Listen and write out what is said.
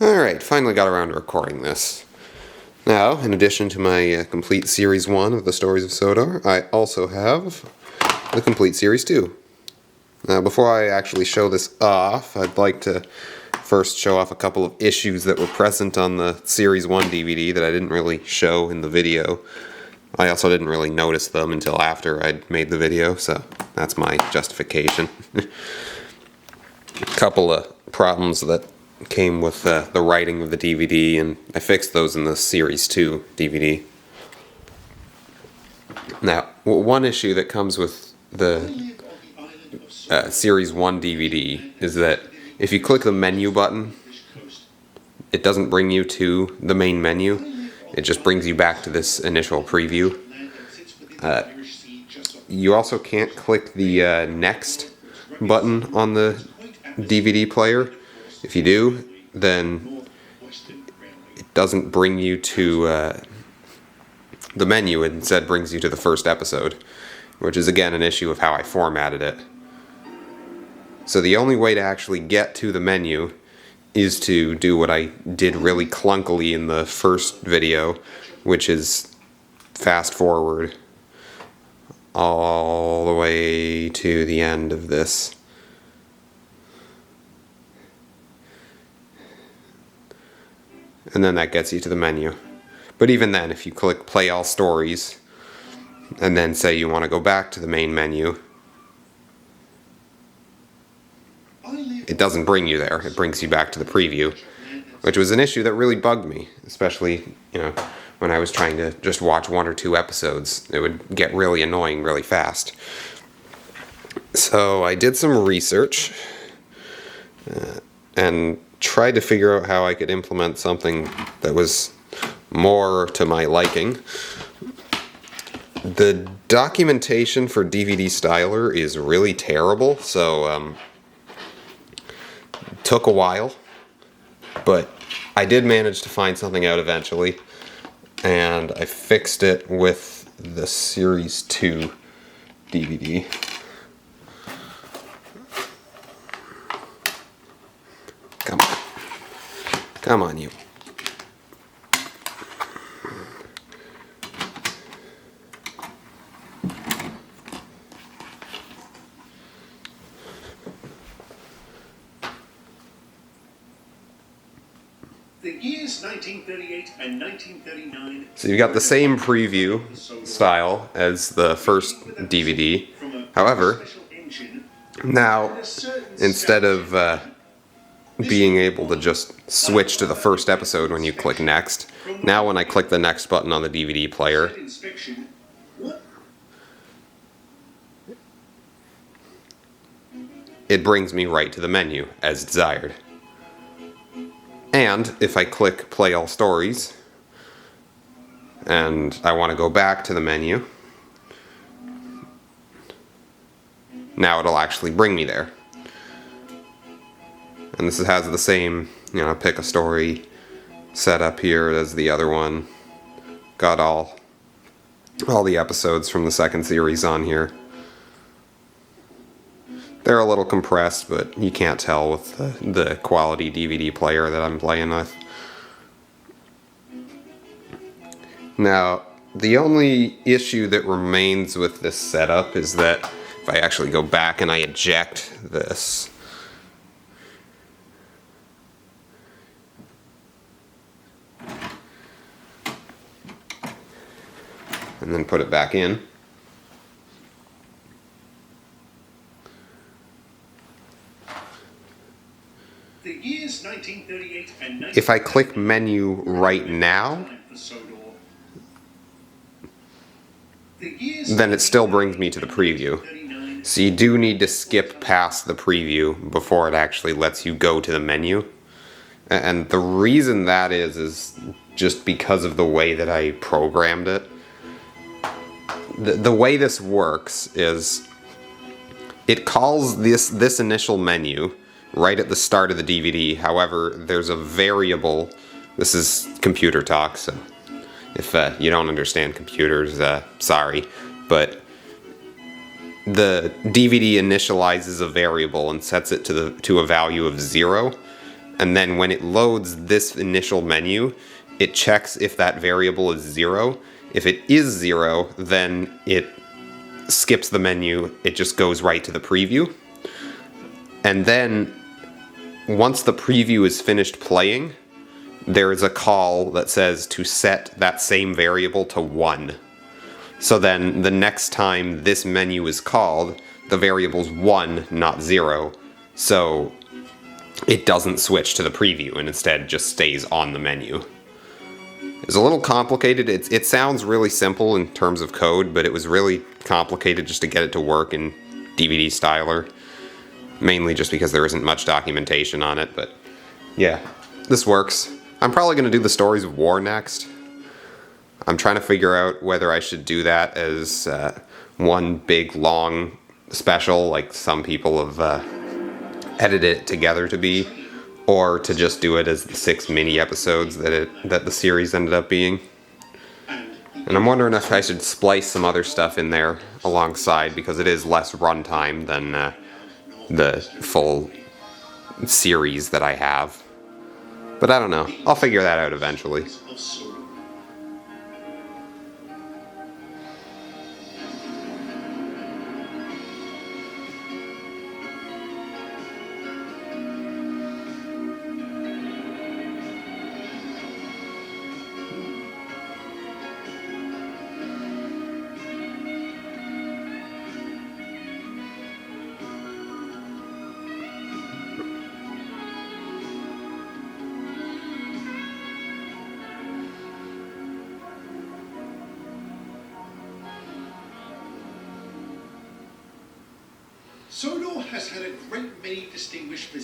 Alright, finally got around to recording this. Now, in addition to my complete Series 1 of the Stories of Sodor, I also have the complete Series 2. Now, before I actually show this off, I'd like to first show off a couple of issues that were present on the Series 1 DVD that I didn't really show in the video. I also didn't really notice them until after I'd made the video, so that's my justification. A couple of problems that came with the writing of the DVD, and I fixed those in the Series 2 DVD. Now, one issue that comes with the Series 1 DVD is that if you click the menu button, it doesn't bring you to the main menu. It just brings you back to this initial preview. You also can't click the next button on the DVD player. If you do, then it doesn't bring you to the menu. It instead brings you to the first episode, which is again an issue of how I formatted it. So the only way to actually get to the menu is to do what I did really clunkily in the first video, which is fast forward all the way to the end of this. And then that gets you to the menu. But even then, if you click play all stories and then say you want to go back to the main menu, it doesn't bring you there. It brings you back to the preview, which was an issue that really bugged me, especially, when I was trying to just watch one or two episodes. It would get really annoying really fast. So I did some research and tried to figure out how I could implement something that was more to my liking. The documentation for DVD Styler is really terrible, so it took a while, but I did manage to find something out eventually, and I fixed it with the Series 2 DVD. Come on, you. The years 1938 and 1939. So you've got the same preview style as the first DVD. However, now instead of being able to just switch to the first episode when you click next, now when I click the next button on the DVD player, it brings me right to the menu as desired. And if I click play all stories and I want to go back to the menu, now it'll actually bring me there. And this has the same, pick a story setup here as the other one. Got all the episodes from the second series on here. They're a little compressed, but you can't tell with the quality DVD player that I'm playing with. Now, the only issue that remains with this setup is that if I actually go back and I eject this, and then put it back in, The years 1938 and if I click menu right now, then it still brings me to the preview. So you do need to skip past the preview before it actually lets you go to the menu. And the reason that is just because of the way that I programmed it. The way this works is it calls this initial menu right at the start of the DVD. However, there's a variable. This is computer talk, so if you don't understand computers, sorry. But the DVD initializes a variable and sets it to a value of 0. and then when it loads this initial menu, it checks if that variable is 0. If it is 0, then it skips the menu, it just goes right to the preview. And then, once the preview is finished playing, there is a call that says to set that same variable to 1. So then, the next time this menu is called, the variable's 1, not 0. So it doesn't switch to the preview and instead just stays on the menu. It's a little complicated. It sounds really simple in terms of code, but it was really complicated just to get it to work in DVD Styler. Mainly just because there isn't much documentation on it, but yeah, this works. I'm probably going to do the Stories of War next. I'm trying to figure out whether I should do that as one big long special, like some people have edited it together to be, or to just do it as the 6 mini episodes that the series ended up being. And I'm wondering if I should splice some other stuff in there alongside, because it is less runtime than the full series that I have. But I don't know. I'll figure that out eventually. Of Sodor. Sodor has had a great many distinguished visitors.